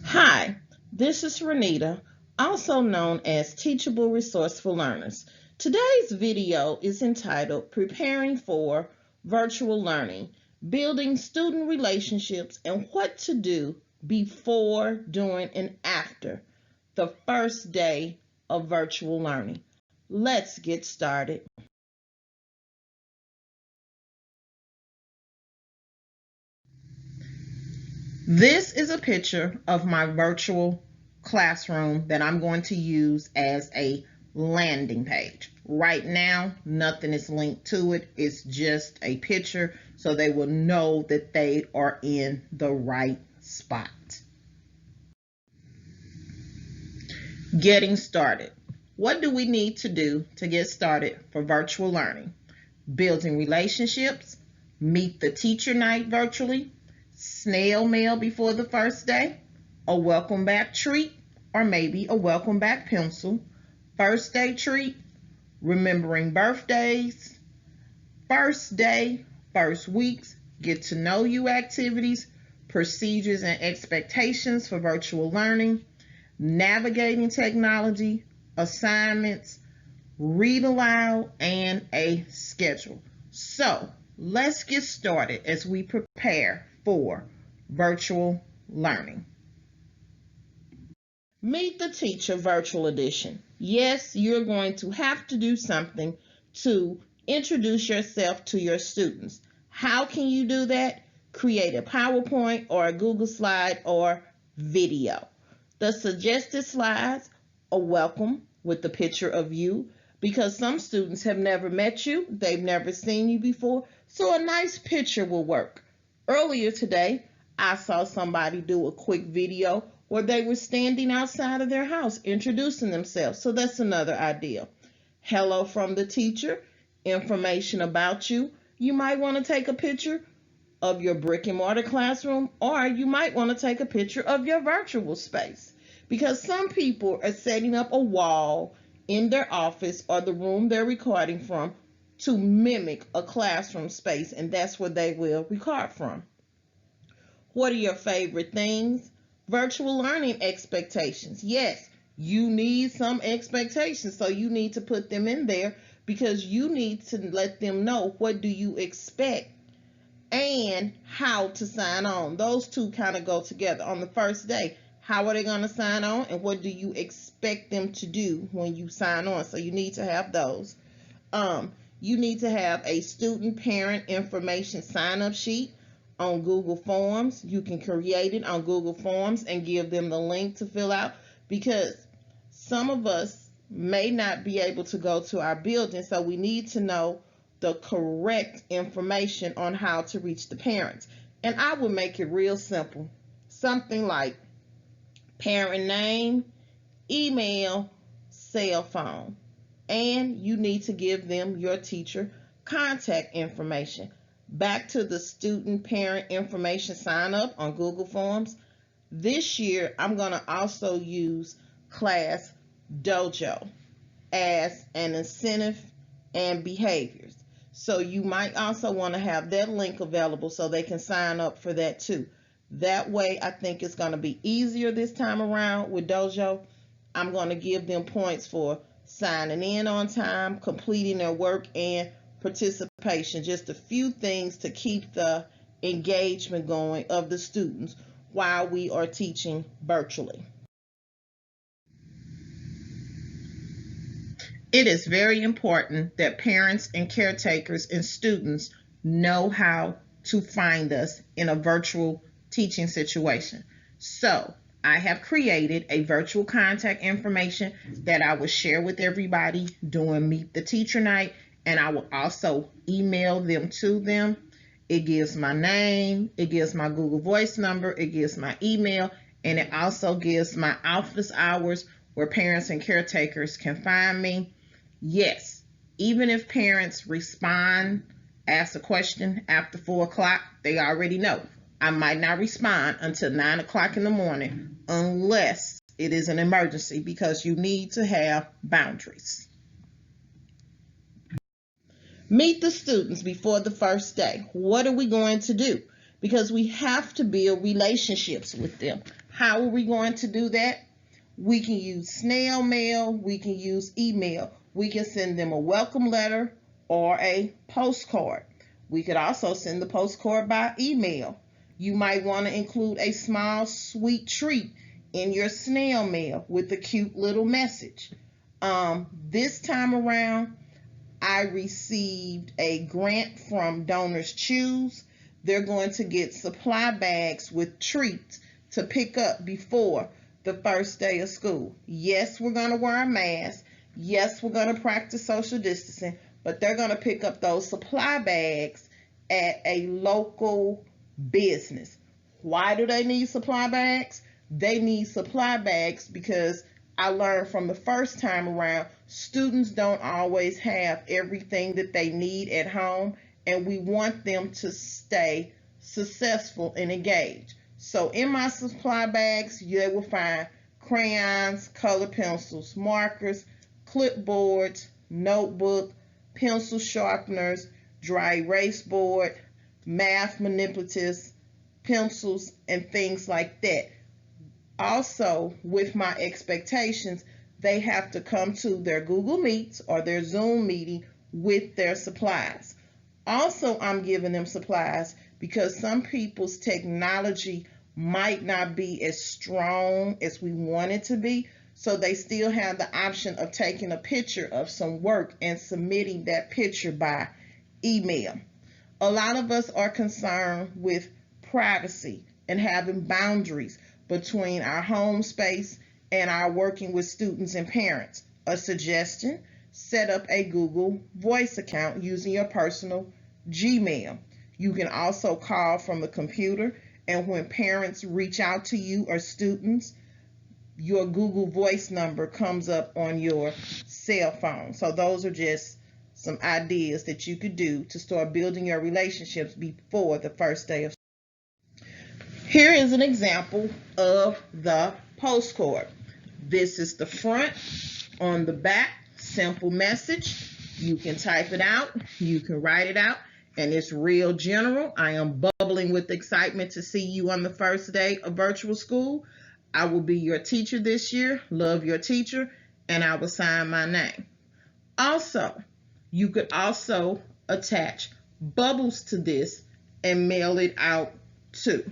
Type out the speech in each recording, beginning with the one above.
Hi, this is Renita, also known as Teachable Resourceful Learners. Today's video is entitled Preparing for Virtual Learning, Building Student Relationships and What to Do Before, During, and After the First Day of Virtual Learning. Let's get started. This is a picture of my virtual classroom that I'm going to use as a landing page. Right now, nothing is linked to it. It's just a picture so they will know that they are in the right spot. Getting started. What do we need to do to get started for virtual learning? Building relationships, meet the teacher night virtually, snail mail before the first day, a welcome back treat, or maybe a welcome back pencil, first day treat, remembering birthdays, first day, first weeks, get to know you activities, procedures and expectations for virtual learning, navigating technology, assignments, read aloud, and a schedule. So let's get started as we prepare for virtual learning. Meet the Teacher Virtual Edition. Yes, you're going to have to do something to introduce yourself to your students. How can you do that? Create a PowerPoint or a Google slide or video. The suggested slides are welcome with the picture of you because some students have never met you, they've never seen you before, so a nice picture will work. Earlier today, I saw somebody do a quick video where they were standing outside of their house introducing themselves. So that's another idea. Hello from the teacher, information about you. You might want to take a picture of your brick and mortar classroom, or you might want to take a picture of your virtual space because some people are setting up a wall in their office or the room they're recording from to mimic a classroom space, and that's where they will record from. What are your favorite things? Virtual learning expectations. Yes, you need some expectations, so you need to put them in there because you need to let them know what do you expect and how to sign on. Those two kind of go together. On the first day, how are they going to sign on and what do you expect them to do when you sign on? So you need to have those. You need to have a student parent information sign-up sheet on Google Forms. You can create it on Google Forms and give them the link to fill out because some of us may not be able to go to our building, so we need to know the correct information on how to reach the parents. And I would make it real simple. Something like parent name, email, cell phone. And you need to give them your teacher contact information. Back to the student parent information sign up on Google Forms. This year, I'm going to also use Class Dojo as an incentive and behaviors. So you might also want to have that link available so they can sign up for that too. That way, I think it's going to be easier this time around with Dojo. I'm going to give them points for signing in on time, completing their work, and participation. Just a few things to keep the engagement going of the students while we are teaching virtually. It is very important that parents and caretakers and students know how to find us in a virtual teaching situation. So I have created a virtual contact information that I will share with everybody during Meet the Teacher Night, and I will also email them to them. It gives my name, it gives my Google Voice number, it gives my email, and it also gives my office hours where parents and caretakers can find me. Yes, even if parents respond, ask a question after 4 o'clock, they already know. I might not respond until 9 o'clock in the morning unless it is an emergency because you need to have boundaries. Meet the students before the first day. What are we going to do? Because we have to build relationships with them. How are we going to do that? We can use snail mail, we can use email. We can send them a welcome letter or a postcard. We could also send the postcard by email. You might want to include a small sweet treat in your snail mail with a cute little message. This time around, I received a grant from Donors Choose. They're going to get supply bags with treats to pick up before the first day of school. Yes, we're going to wear a mask. Yes, we're going to practice social distancing, but they're going to pick up those supply bags at a local business. Why do they need supply bags? They need supply bags because I learned from the first time around, students don't always have everything that they need at home, and we want them to stay successful and engaged. So in my supply bags, you will find crayons, color pencils, markers, clipboards, notebook, pencil sharpeners, dry erase board, math manipulatives, pencils, and things like that. Also, with my expectations, they have to come to their Google Meets or their Zoom meeting with their supplies. Also, I'm giving them supplies because some people's technology might not be as strong as we want it to be. So they still have the option of taking a picture of some work and submitting that picture by email. A lot of us are concerned with privacy and having boundaries between our home space and our working with students and parents. A suggestion: set up a Google Voice account using your personal Gmail. You can also call from the computer, and when parents reach out to you or students, your Google Voice number comes up on your cell phone. So those are just some ideas that you could do to start building your relationships before the first day of school. Here is an example of the postcard. This is the front. On the back, simple message. You can type it out, you can write it out, and it's real general. I am bubbling with excitement to see you on the first day of virtual school. I will be your teacher this year. Love your teacher, and I will sign my name. Also, you could also attach bubbles to this and mail it out too.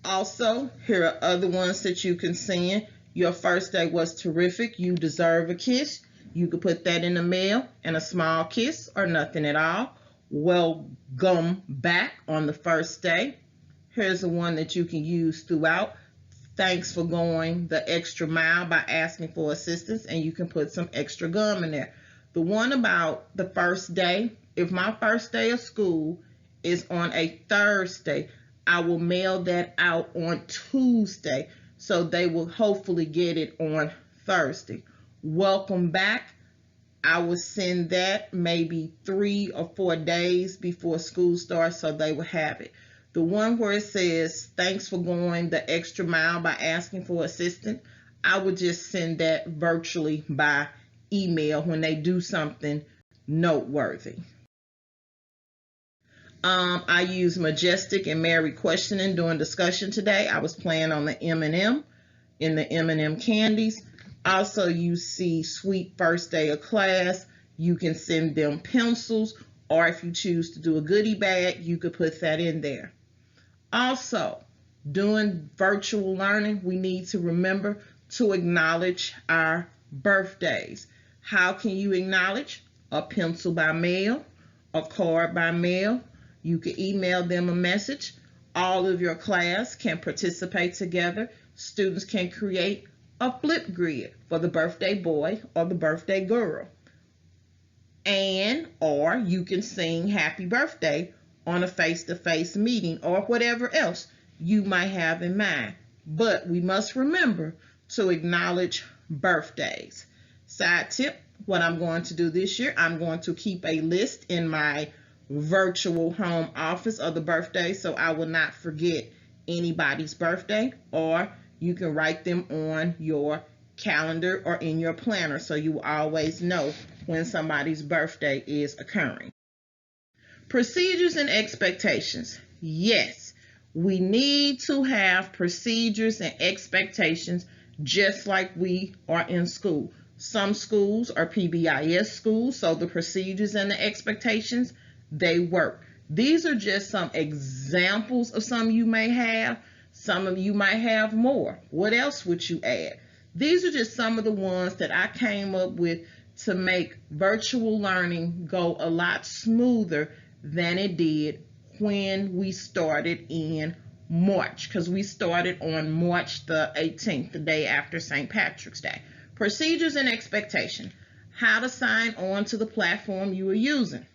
Also, here are other ones that you can send. Your first day was terrific. You deserve a kiss. You could put that in the mail, and a small kiss or nothing at all. Welcome back on the first day. Here's the one that you can use throughout. Thanks for going the extra mile by asking for assistance, and you can put some extra gum in there. The one about the first day, if my first day of school is on a Thursday, I will mail that out on Tuesday, so they will hopefully get it on Thursday. Welcome back. I will send that maybe 3 or 4 days before school starts, so they will have it. The one where it says, thanks for going the extra mile by asking for assistance, I would just send that virtually by email when they do something noteworthy. I used Majestic and Mary questioning during discussion today. I was playing on the M&M in the M&M candies. Also, you see sweet first day of class. You can send them pencils, or if you choose to do a goodie bag, you could put that in there. Also, doing virtual learning, we need to remember to acknowledge our birthdays. How can you acknowledge? A pencil by mail, a card by mail. You can email them a message. All of your class can participate together. Students can create a flip grid for the birthday boy or the birthday girl. Or you can sing happy birthday on a face-to-face meeting or whatever else you might have in mind. But we must remember to acknowledge birthdays. Side tip, what I'm going to do this year, I'm going to keep a list in my virtual home office of the birthday, so I will not forget anybody's birthday, or you can write them on your calendar or in your planner so you will always know when somebody's birthday is occurring. Procedures and expectations. Yes, We need to have procedures and expectations just like we are in school. Some schools are PBIS schools, so the procedures and the expectations, they work. These are just some examples of some you may have. Some of you might have more. What else would you add? These are just some of the ones that I came up with to make virtual learning go a lot smoother than it did when we started in March, because we started on March the 18th, the day after St. Patrick's Day. Procedures and expectation. How to sign on to the platform you are using.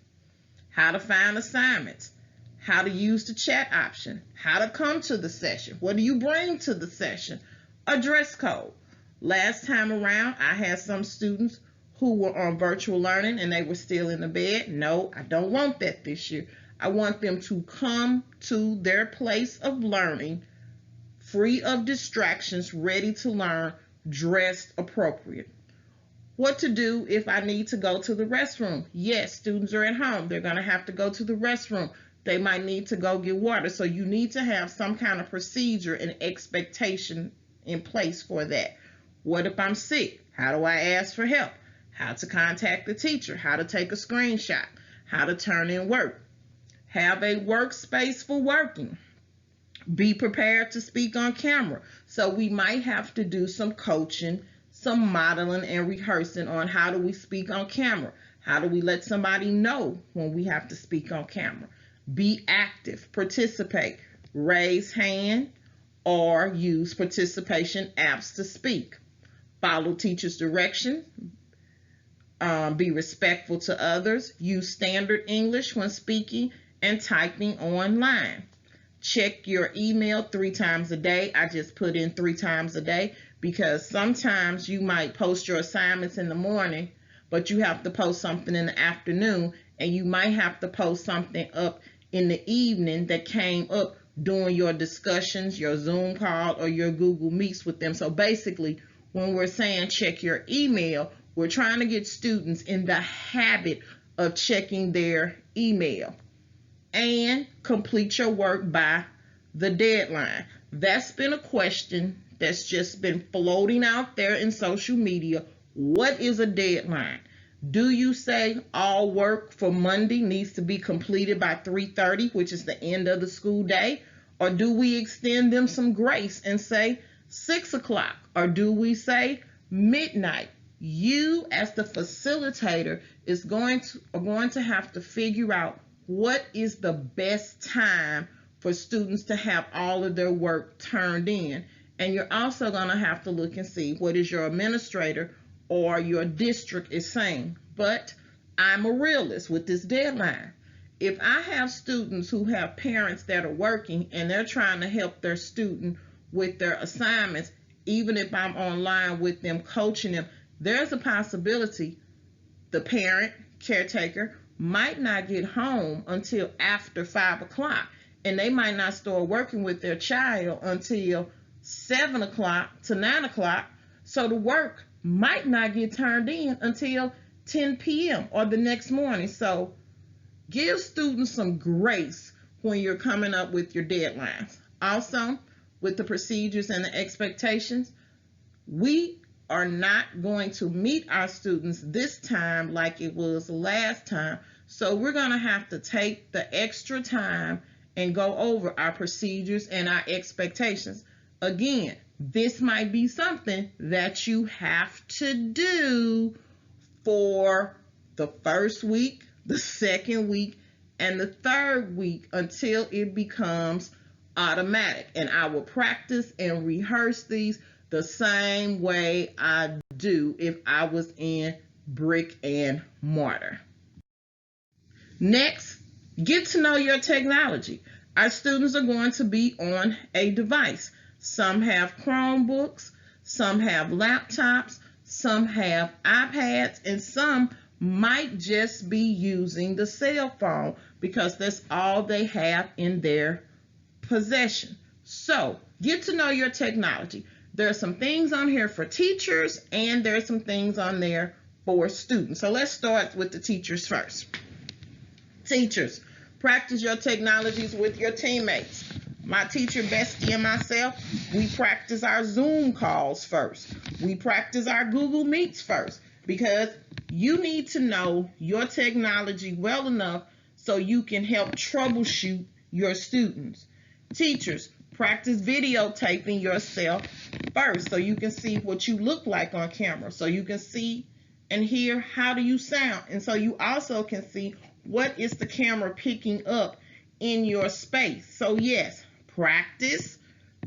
How to find assignments. How to use the chat option. How to come to the session. What do you bring to the session? A dress code. Last time around, I had some students who were on virtual learning and they were still in the bed. No, I don't want that this year. I want them to come to their place of learning free of distractions, ready to learn, dressed appropriate. What to do if I need to go to the restroom? Yes, students are at home. They're going to have to go to the restroom. They might need to go get water. So you need to have some kind of procedure and expectation in place for that. What if I'm sick? How do I ask for help? How to contact the teacher? How to take a screenshot? How to turn in work? Have a workspace for working. Be prepared to speak on camera. So we might have to do some coaching, some modeling and rehearsing on how do we speak on camera. How do we let somebody know when we have to speak on camera? Be active, participate, raise hand, or use participation apps to speak. Follow teacher's direction. Be respectful to others. Use standard English when speaking and typing online. Check your email 3 times a day. I just put in 3 times a day because sometimes you might post your assignments in the morning, but you have to post something in the afternoon, and you might have to post something up in the evening that came up during your discussions, your Zoom call, or your Google Meets with them. So basically, when we're saying check your email, we're trying to get students in the habit of checking their email. And complete your work by the deadline. That's been a question that's just been floating out there in social media. What is a deadline? Do you say all work for Monday needs to be completed by 3:30, which is the end of the school day? Or do we extend them some grace and say 6 o'clock? Or do we say midnight? You as the facilitator are going to have to figure out what is the best time for students to have all of their work turned in. And you're also going to have to look and see what is your administrator or your district is saying. But I'm a realist with this deadline. If I have students who have parents that are working and they're trying to help their student with their assignments, even if I'm online with them coaching them, there's a possibility the parent, caretaker, might not get home until after 5 o'clock, and they might not start working with their child until 7 o'clock to 9 o'clock. So the work might not get turned in until 10 p.m. or the next morning. So give students some grace when you're coming up with your deadlines. Also, with the procedures and the expectations, we are not going to meet our students this time like it was last time. So we're going to have to take the extra time and go over our procedures and our expectations. Again, this might be something that you have to do for the first week, the second week, and the third week until it becomes automatic. And I will practice and rehearse these the same way I do if I was in brick and mortar. Next, get to know your technology. Our students are going to be on a device. Some have Chromebooks, some have laptops, some have iPads, and some might just be using the cell phone because that's all they have in their possession. So, get to know your technology. There are some things on here for teachers and there are some things on there for students. So let's start with the teachers first. Teachers, practice your technologies with your teammates. My teacher bestie and myself, we practice our Zoom calls first. We practice our Google Meets first, because you need to know your technology well enough so you can help troubleshoot your students. Teachers, practice videotaping yourself first so you can see what you look like on camera, so you can see and hear how do you sound, and so you also can see what is the camera picking up in your space. So yes, practice,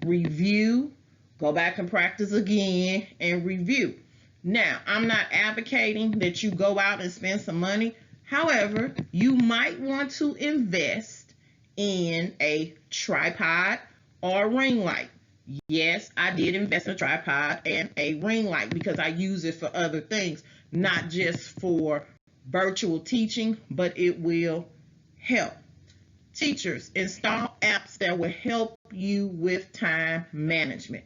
review, go back and practice again, and review. Now, I'm not advocating that you go out and spend some money. However, you might want to invest in a tripod or a ring light. Yes, I did invest in a tripod and a ring light because I use it for other things, not just for virtual teaching, but it will help. Teachers, install apps that will help you with time management.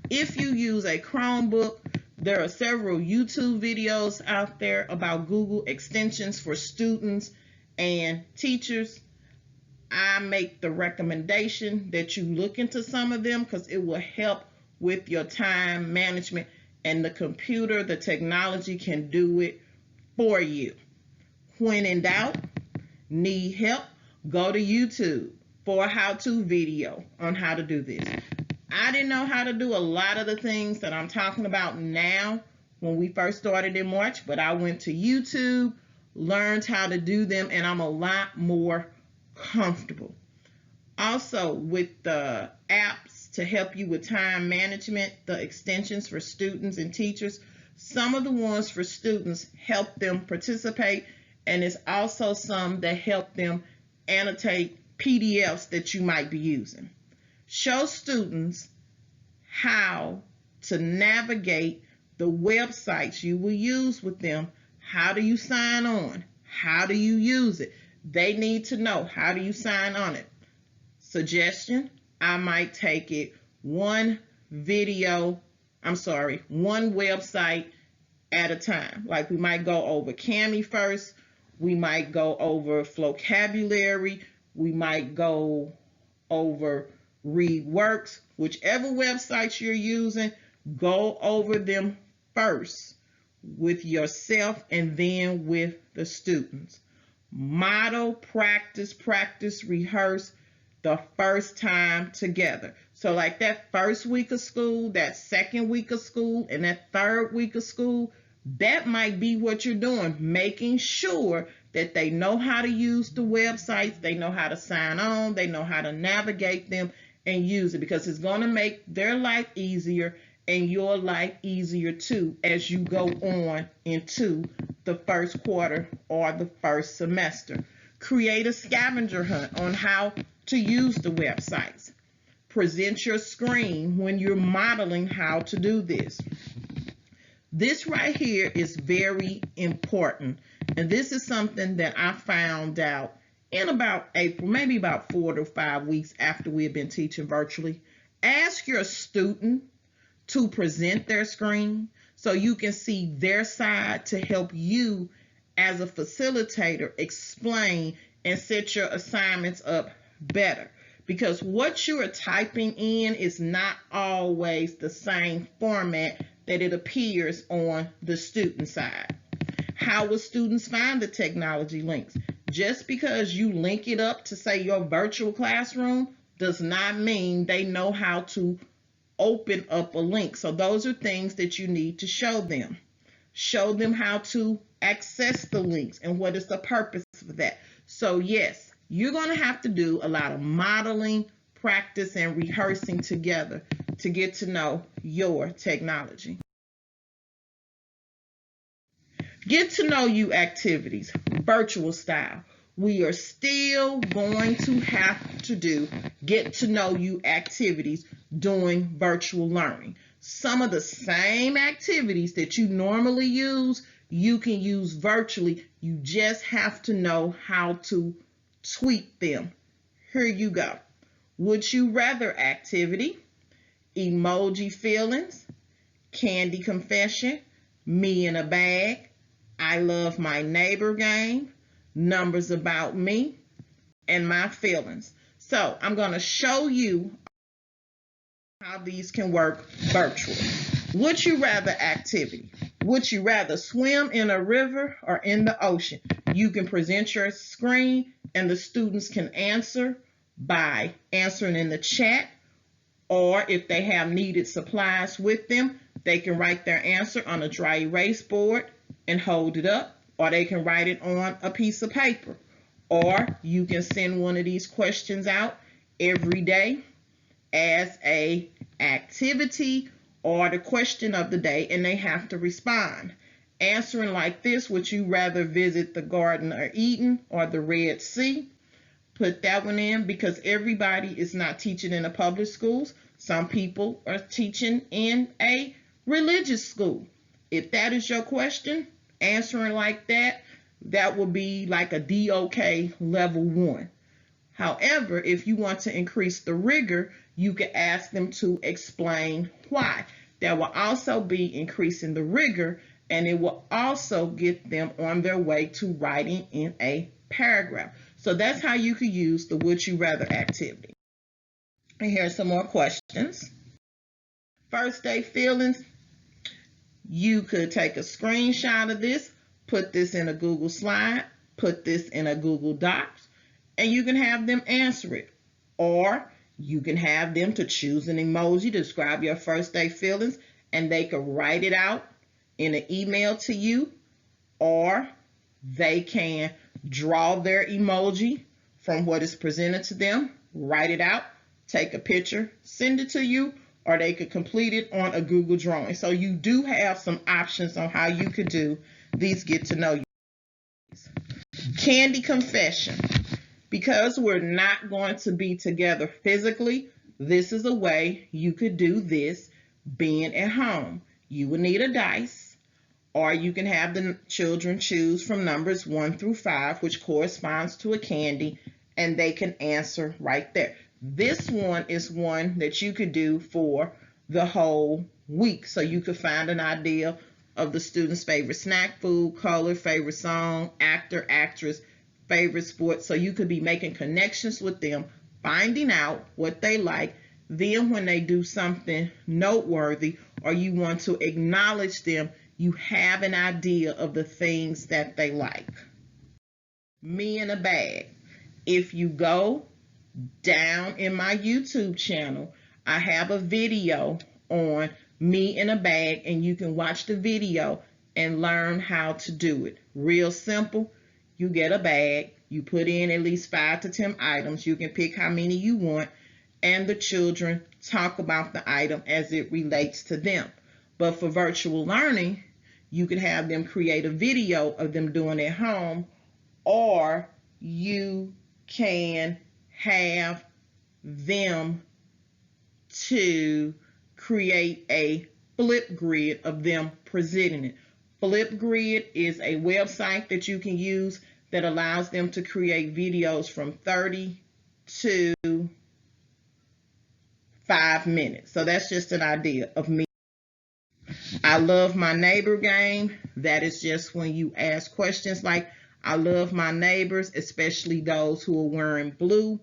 If you use a Chromebook, there are several YouTube videos out there about Google extensions for students and teachers. I make the recommendation that you look into some of them because it will help with your time management, and the computer, the technology can do it for you. When in doubt, need help, go to YouTube for a how-to video on how to do this. I didn't know how to do a lot of the things that I'm talking about now when we first started in March, but I went to YouTube, learned how to do them, and I'm a lot more comfortable. Also, with the apps to help you with time management, the extensions for students and teachers, some of the ones for students help them participate, and it's also some that help them annotate PDFs that you might be using. Show students how to navigate the websites you will use with them. How do you sign on? How do you use it? They need to know, how do you sign on it? Suggestion, I might take it one website at a time. Like we might go over Cami first, we might go over vocabulary, we might go over ReadWorks. Whichever websites you're using, go over them first with yourself and then with the students. Model, practice, rehearse the first time together. So like that first week of school, that second week of school, and that third week of school, that might be what you're doing, making sure that they know how to use the websites, they know how to sign on, they know how to navigate them and use it, because it's going to make their life easier and your life easier too as you go on into the first quarter or the first semester. Create a scavenger hunt on how to use the websites. Present your screen when you're modeling how to do this. This right here is very important, and this is something that I found out in about April, maybe about 4 to 5 weeks after we had been teaching virtually. Ask your student to present their screen so you can see their side to help you as a facilitator explain and set your assignments up better, because what you are typing in is not always the same format that it appears on the student side. How will students find the technology links? Just because you link it up to say your virtual classroom does not mean they know how to open up a link. So those are things that you need to show them. Show them how to access the links and what is the purpose of that. So yes, you're going to have to do a lot of modeling, practice, and rehearsing together to get to know your technology. Get to know you activities, virtual style. We are still going to have to do get to know you activities doing virtual learning. Some of the same activities that you normally use, you can use virtually. You just have to know how to tweak them. Here you go. Would you rather activity, emoji feelings, candy confession, me in a bag, I love my neighbor game, numbers about me, and my feelings. So I'm going to show you how these can work virtually. Would you rather activity? Would you rather swim in a river or in the ocean? You can present your screen and the students can answer by answering in the chat, or if they have needed supplies with them, they can write their answer on a dry erase board and hold it up, or they can write it on a piece of paper, or you can send one of these questions out every day as a activity or the question of the day, and they have to respond. Answering like this: would you rather visit the Garden of Eden or the Red Sea? Put that one in, because everybody is not teaching in the public schools. Some people are teaching in a religious school. If that is your question, answering like that, that will be like a DOK level 1. However, if you want to increase the rigor, you can ask them to explain why. That will also be increasing the rigor, and it will also get them on their way to writing in a paragraph. So that's how you could use the would you rather activity. And here's some more questions. First day feelings. You could take a screenshot of this, put this in a Google slide, put this in a Google Docs, and you can have them answer it. Or you can have them to choose an emoji to describe your first day feelings, and they could write it out in an email to you, or they can draw their emoji from what is presented to them, write it out, take a picture, send it to you, or they could complete it on a Google drawing. So you do have some options on how you could do these get to know you. Candy confession. Because we're not going to be together physically, this is a way you could do this being at home. You will need a dice, or you can have the children choose from numbers 1 through 5, which corresponds to a candy, and they can answer right there. This one is one that you could do for the whole week. So you could find an idea of the student's favorite snack food, color, favorite song, actor, actress, favorite sport. So you could be making connections with them, finding out what they like. Then when they do something noteworthy or you want to acknowledge them, you have an idea of the things that they like. Me in a bag. If you go down in my YouTube channel, I have a video on me in a bag, and you can watch the video and learn how to do it. Real simple. You get a bag, you put in at least 5 to 10 items. You can pick how many you want, and the children talk about the item as it relates to them. But for virtual learning, you can have them create a video of them doing it at home, or you can have them to create a flip grid of them presenting it. Flipgrid is a website that you can use that allows them to create videos from 30 to 5 minutes. So that's just an idea of me. I love my neighbor game. That is just when you ask questions like, I love my neighbors, especially those who are wearing blue.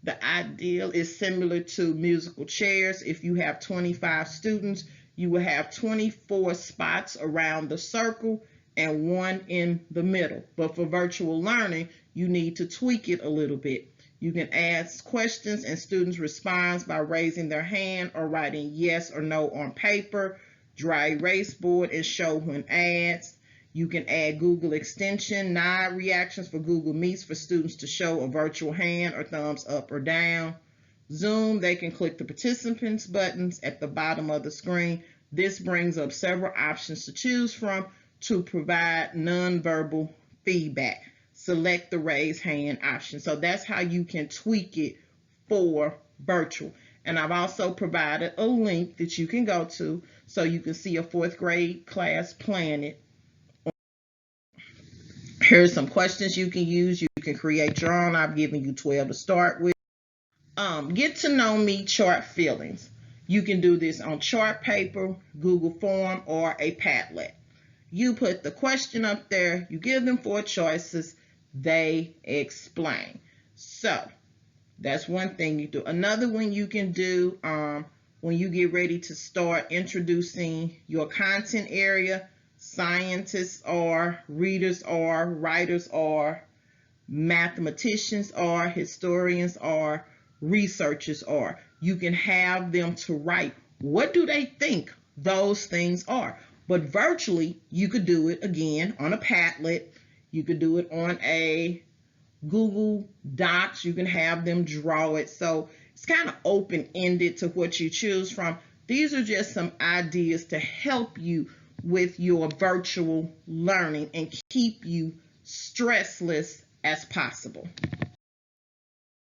The ideal is similar to musical chairs. If you have 25 students, you will have 24 spots around the circle and 1 in the middle. But for virtual learning, you need to tweak it a little bit. You can ask questions and students respond by raising their hand or writing yes or no on paper, dry erase board, and show when asked. You can add Google extension, nod reactions for Google Meets for students to show a virtual hand or thumbs up or down. Zoom, they can click the participants buttons at the bottom of the screen. This brings up several options to choose from to provide nonverbal feedback. Select the raise hand option. So that's how you can tweak it for virtual. And I've also provided a link that you can go to so you can see a 4th grade class planet. Here's some questions you can use. You can create your own. I've given you 12 to start with. Get to know me chart feelings. You can do this on chart paper, Google form, or a Padlet. You put the question up there, you give them 4 choices, they explain. So That's one thing you do. Another one you can do when you get ready to start introducing your content area, scientists are, readers are, writers are, mathematicians are, historians are, researchers are. You can have them to write what do they think those things are. But virtually, you could do it again on a Padlet. You could do it on a Google Docs. You can have them draw it. So it's kind of open-ended to what you choose from. These are just some ideas to help you with your virtual learning and keep you stressless as possible.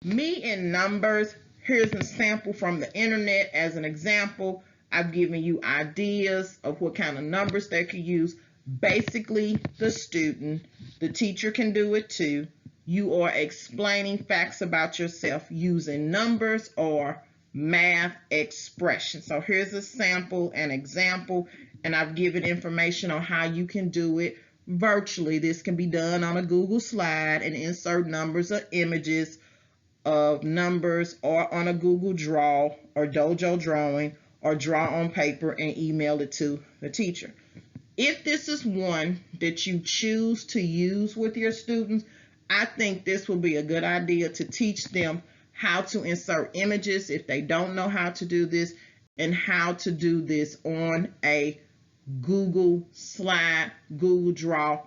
Me in numbers, here's a sample from the internet. As an example, I've given you ideas of what kind of numbers they could use. Basically, the student, the teacher can do it too. You are explaining facts about yourself using numbers or math expressions. So here's a sample, an example, and I've given information on how you can do it virtually. This can be done on a Google slide and insert numbers or images of numbers, or on a Google Draw or Dojo drawing, or draw on paper and email it to the teacher. If this is one that you choose to use with your students, I think this will be a good idea to teach them how to insert images if they don't know how to do this, and how to do this on a Google slide, Google Draw.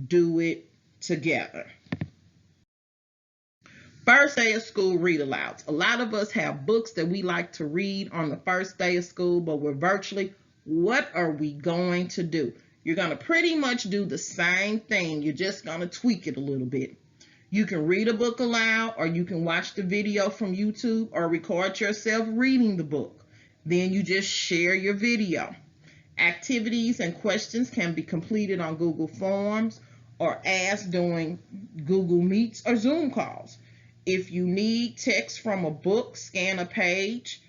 Do it together. First day of school read alouds. A lot of us have books that we like to read on the first day of school, but we're virtually. What are we going to do? You're going to pretty much do the same thing. You're just going to tweak it a little bit. You can read a book aloud, or you can watch the video from YouTube, or record yourself reading the book. Then you just share your video. Activities and questions can be completed on Google Forms or asked during Google Meets or Zoom calls. If you need text from a book, scan a page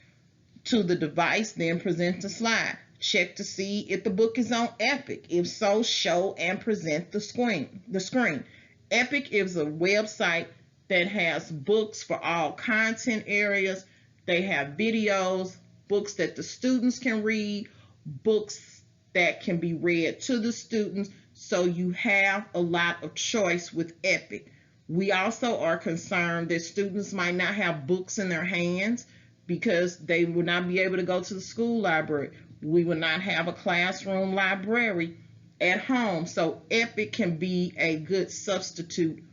to the device, then present the slide. Check to see if the book is on Epic. If so, show and present the screen. Epic is a website that has books for all content areas. They have videos, books that the students can read, books that can be read to the students. So you have a lot of choice with Epic. We also are concerned that students might not have books in their hands because they will not be able to go to the school library. We will not have a classroom library at home. So Epic can be a good substitute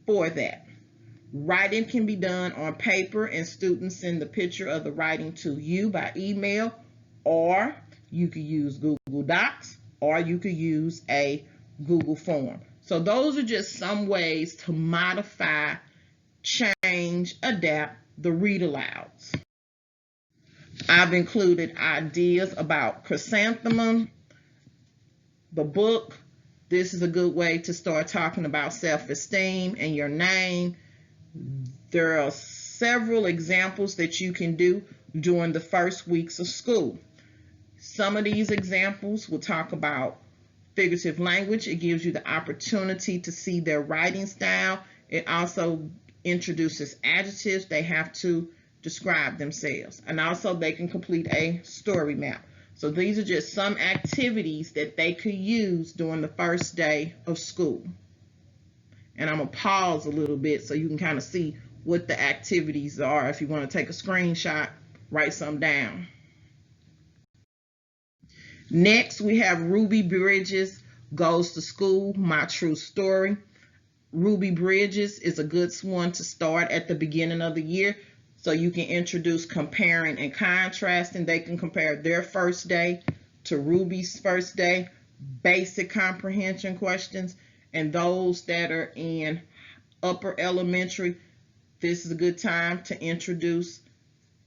for that. Writing can be done on paper, and students send the picture of the writing to you by email, or you could use Google Docs, or you could use a Google form. So those are just some ways to modify, change, adapt the read alouds. I've included ideas about Chrysanthemum, the book. This is a good way to start talking about self-esteem and your name. There are several examples that you can do during the first weeks of school. Some of these examples will talk about figurative language. It gives you the opportunity to see their writing style. It also introduces adjectives. They have to describe themselves. And also they can complete a story map. So these are just some activities that they could use during the first day of school. And I'm going to pause a little bit so you can kind of see what the activities are. If you want to take a screenshot, write some down. Next, we have Ruby Bridges Goes to School, My True Story. Ruby Bridges is a good one to start at the beginning of the year, so you can introduce comparing and contrasting. They can compare their first day to Ruby's first day, basic comprehension questions, and those that are in upper elementary, this is a good time to introduce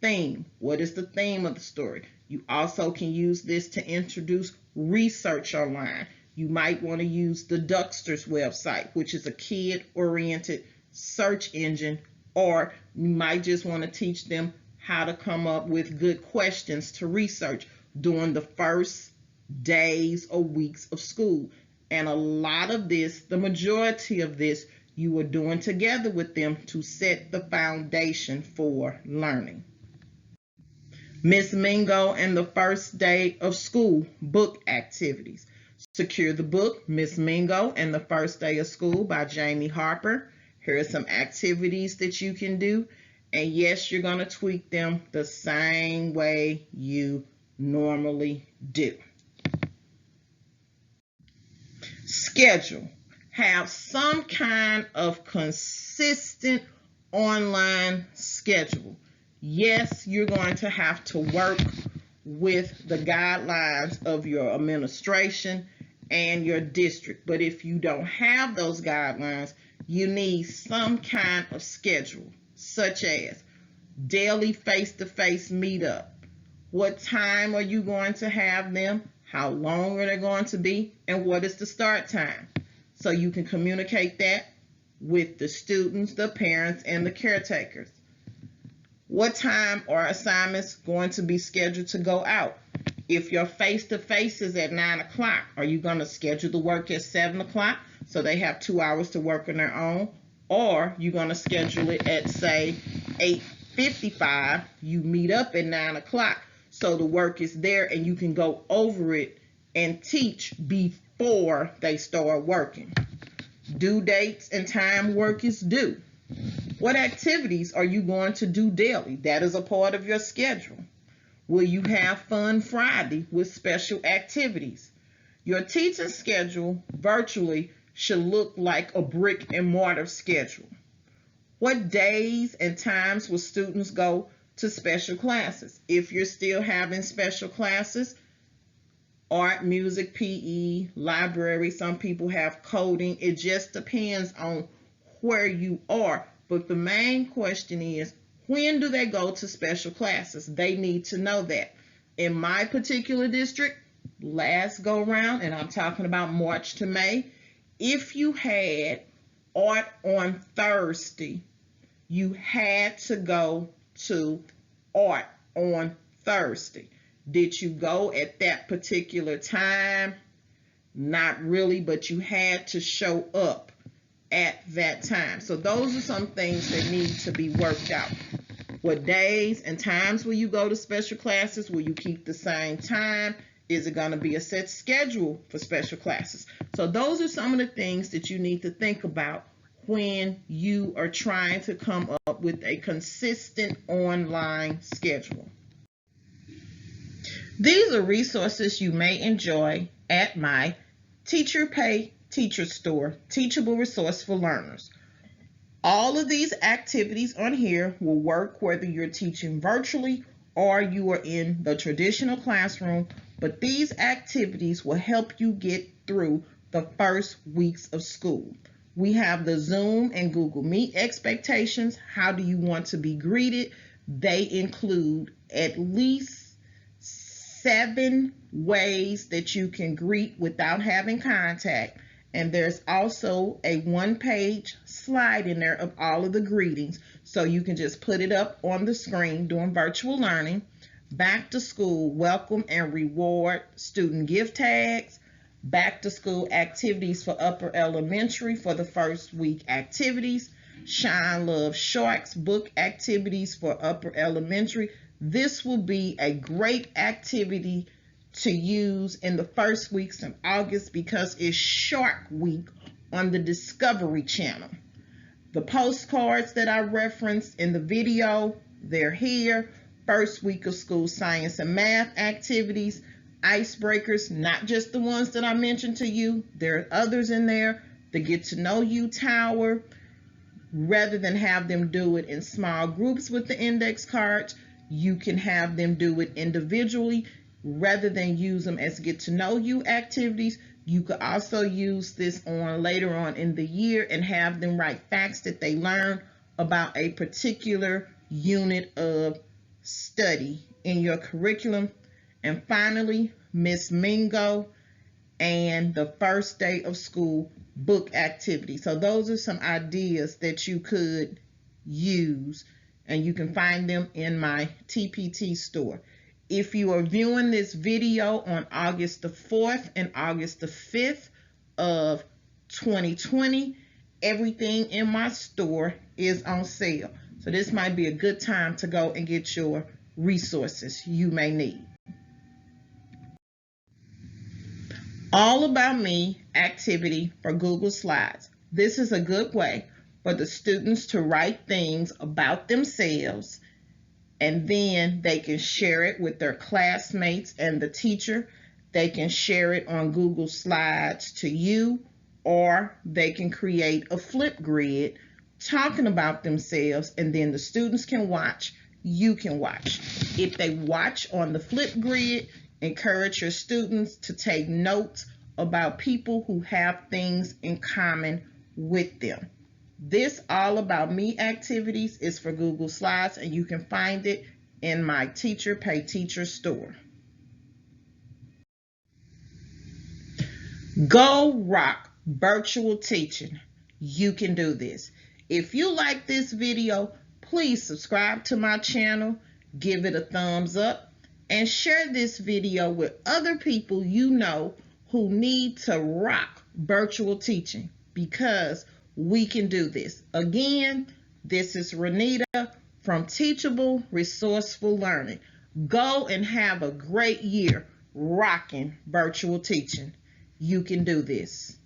theme. What is the theme of the story? You also can use this to introduce research online. You might want to use the Duckster's website, which is a kid-oriented search engine, or you might just want to teach them how to come up with good questions to research during the first days or weeks of school. And a lot of this, the majority of this, you are doing together with them to set the foundation for learning. Miss Mingo and the First Day of School book activities. Secure the book, Miss Mingo and the First Day of School by Jamie Harper. Here are some activities that you can do. And yes, you're going to tweak them the same way you normally do. Schedule. Have some kind of consistent online schedule. Yes, you're going to have to work with the guidelines of your administration and your district. But if you don't have those guidelines, you need some kind of schedule, such as daily face-to-face meetup. What time are you going to have them? How long are they going to be? And what is the start time? So you can communicate that with the students, the parents, and the caretakers. What time are assignments going to be scheduled to go out? If your face-to-face is at 9 o'clock, are you going to schedule the work at 7 o'clock so they have 2 hours to work on their own? Or you're going to schedule it at, say, 8:55, you meet up at 9 o'clock so the work is there and you can go over it and teach before they start working. Due dates and time work is due. What activities are you going to do daily? That is a part of your schedule. Will you have fun Friday with special activities? Your teaching schedule virtually should look like a brick and mortar schedule. What days and times will students go to special classes? If you're still having special classes, art, music, PE, library, some people have coding. It just depends on where you are. But the main question is, when do they go to special classes? They need to know that. In my particular district, last go round, and I'm talking about March to May, if you had art on Thursday, you had to go to art on Thursday. Did you go at that particular time? Not really, but you had to show up at that time. So those are some things that need to be worked out. What days and times will you go to special classes? Will you keep the same time? Is it going to be a set schedule for special classes? So those are some of the things that you need to think about when you are trying to come up with a consistent online schedule. These are resources you may enjoy at my Teacher Pay Teacher Store, Teachable Resource for Learners. All of these activities on here will work whether you're teaching virtually or you are in the traditional classroom, but these activities will help you get through the first weeks of school. We have the Zoom and Google Meet expectations. How do you want to be greeted? They include at least 7 ways that you can greet without having contact. And there's also a 1-page slide in there of all of the greetings. So you can just put it up on the screen during virtual learning. Back to school, welcome and reward student gift tags. Back to school activities for upper elementary for the first week activities. Shine Love Sharks book activities for upper elementary. This will be a great activity to use in the first weeks of August because it's Shark Week on the Discovery Channel. The postcards that I referenced in the video, they're here. First week of school science and math activities, icebreakers, not just the ones that I mentioned to you. There are others in there. The Get to Know You Tower. Rather than have them do it in small groups with the index cards, you can have them do it individually. Rather than use them as get to know you activities, you could also use this on later on in the year and have them write facts that they learn about a particular unit of study in your curriculum. And finally, Miss Mingo and the First Day of School book activity. So those are some ideas that you could use, and you can find them in my TPT store. If you are viewing this video on August the 4th and August the 5th of 2020, everything in my store is on sale. So this might be a good time to go and get your resources you may need. All About Me activity for Google Slides. This is a good way for the students to write things about themselves, and then they can share it with their classmates and the teacher. They can share it on Google Slides to you, or they can create a flip grid talking about themselves, and then the students can watch, you can watch. If they watch on the flip grid, encourage your students to take notes about people who have things in common with them. This All About Me activities is for Google Slides, and you can find it in my Teacher Pay Teacher store. Go rock virtual teaching. You can do this. If you like this video, please subscribe to my channel, give it a thumbs up, and share this video with other people you know who need to rock virtual teaching, because we can do this. Again, this is Renita from Teachable Resourceful Learning. Go and have a great year rocking virtual teaching. You can do this.